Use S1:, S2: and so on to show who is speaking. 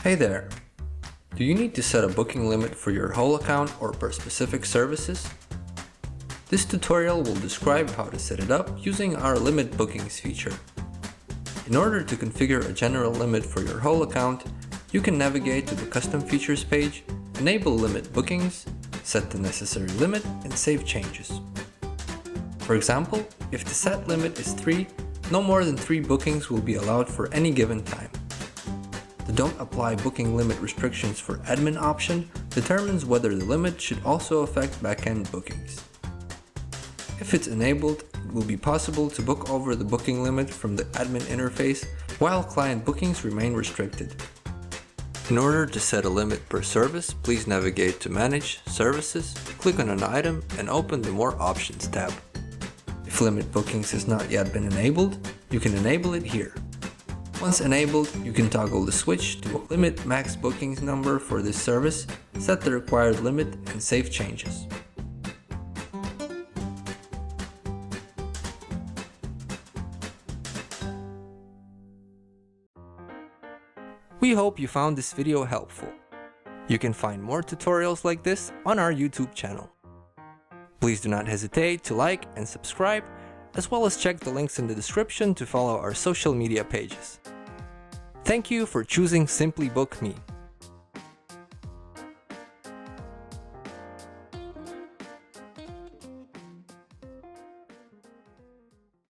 S1: Hey there! Do you need to set a booking limit for your whole account or per specific services? This tutorial will describe how to set it up using our Limit Bookings feature. In order to configure a general limit for your whole account, you can navigate to the Custom Features page, enable Limit Bookings, set the necessary limit, and save changes. For example, if the set limit is 3, no more than 3 bookings will be allowed for any given time. The Don't Apply Booking Limit Restrictions for Admin option determines whether the limit should also affect backend bookings. If it's enabled, it will be possible to book over the booking limit from the admin interface while client bookings remain restricted. In order to set a limit per service, please navigate to Manage, Services, click on an item and open the More Options tab. If Limit Bookings has not yet been enabled, you can enable it here. Once enabled, you can toggle the switch to a limit max bookings number for this service, set the required limit, and save changes. We hope you found this video helpful. You can find more tutorials like this on our YouTube channel. Please do not hesitate to like and subscribe, as well as check the links in the description to follow our social media pages. Thank you for choosing SimplyBook.me.